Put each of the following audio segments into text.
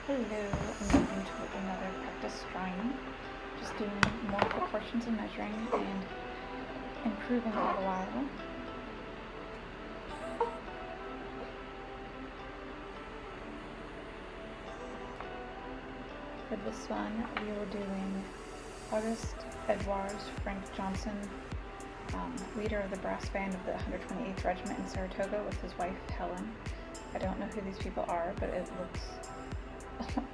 Hello, I'm moving to another practice drawing. Just doing more proportions and measuring and improving all the while. For this one, we were doing August Edouard's Frank Johnson, leader of the brass band of the 128th Regiment in Saratoga with his wife Helen. I don't know who these people are, but it looks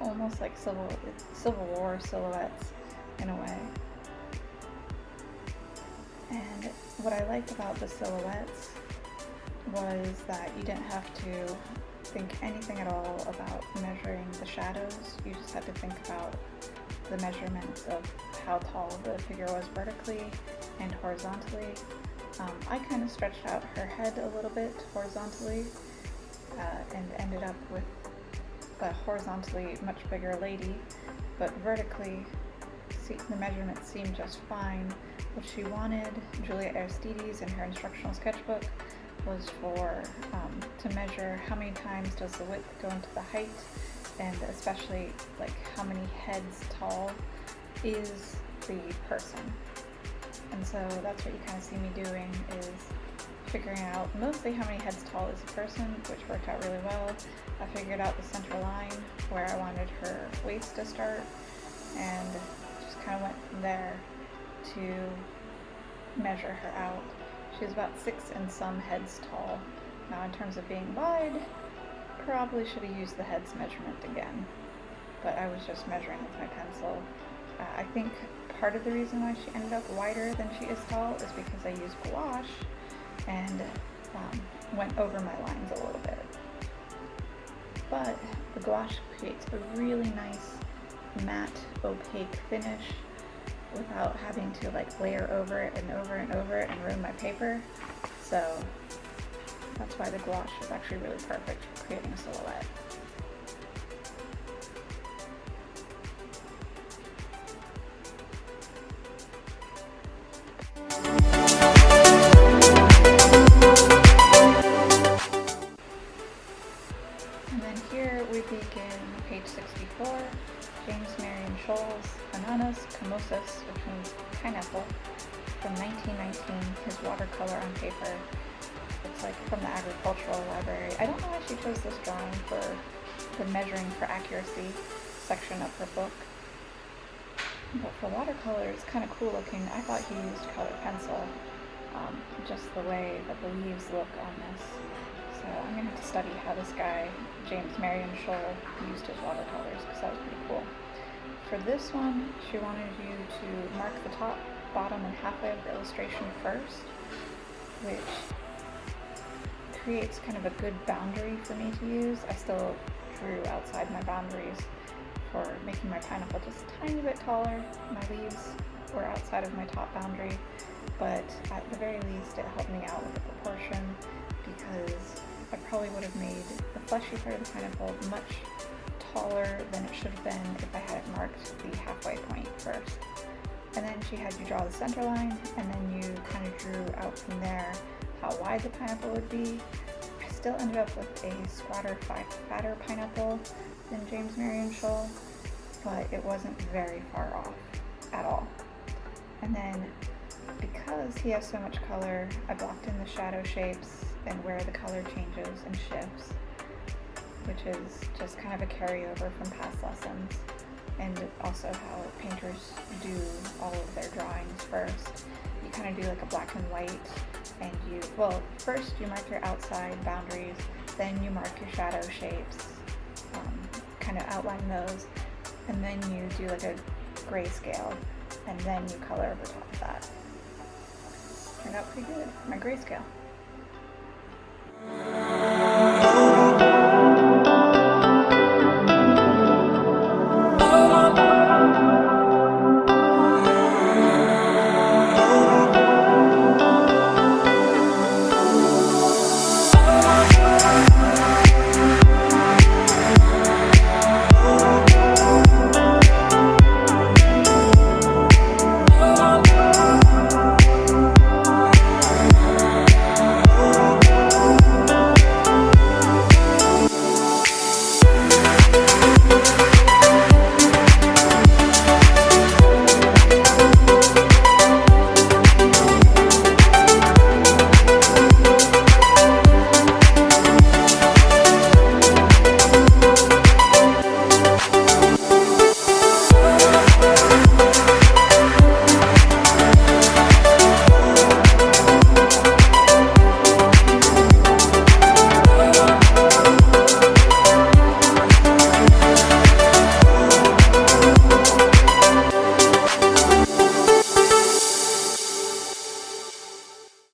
almost like Civil War silhouettes in a way. And what I liked about the silhouettes was that you didn't have to think anything at all about measuring the shadows. You just had to think about the measurements of how tall the figure was vertically and horizontally. I kind of stretched out her head a little bit horizontally and ended up with a horizontally much bigger lady, but vertically the measurements seemed just fine. What she wanted, Julia Aristides, in her instructional sketchbook, was for to measure how many times does the width go into the height, and especially like how many heads tall is the person. And so that's what you kind of see me doing, is figuring out mostly how many heads tall is the person, which worked out really well. I figured out the center line where I wanted her waist to start, and just kind of went from there to measure her out. She was about 6 and some heads tall. Now in terms of being wide, probably should have used the heads measurement again, but I was just measuring with my pencil. I think part of the reason why she ended up wider than she is tall is because I used gouache and went over my lines a little bit. But the gouache creates a really nice matte opaque finish without having to like layer over it and over and over it and ruin my paper. So that's why the gouache is actually really perfect for creating a silhouette. And then here we begin page 64, James Marion Scholl's Ananas Camosus, which means pineapple, from 1919, his watercolor on paper. It's like from the agricultural library. I don't know why she chose this drawing for the measuring for accuracy section of her book. But for watercolor, it's kind of cool looking. I thought he used colored pencil, just the way that the leaves look on this. So I'm going to have to study how this guy, James Marion Scholl, used his watercolors, because that was pretty cool. For this one, she wanted you to mark the top, bottom, and halfway of the illustration first, which creates kind of a good boundary for me to use. I still drew outside my boundaries for making my pineapple just a tiny bit taller. My leaves were outside of my top boundary, but at the very least it helped me out with the proportion, because I probably would have made the fleshy part of the pineapple much taller than it should have been if I hadn't marked the halfway point first. And then she had you draw the center line, and then you kind of drew out from there how wide the pineapple would be. I still ended up with a squatter fatter pineapple than James Marion Scholl, but it wasn't very far off at all. And then because he has so much color, I blocked in the shadow shapes and where the color changes and shifts, which is just kind of a carryover from past lessons, and also how painters do all of their drawings first. You kind of do like a black and white, and first you mark your outside boundaries, then you mark your shadow shapes, kind of outline those, and then you do like a grayscale, and then you color over top of that. Turned out pretty good for my grayscale.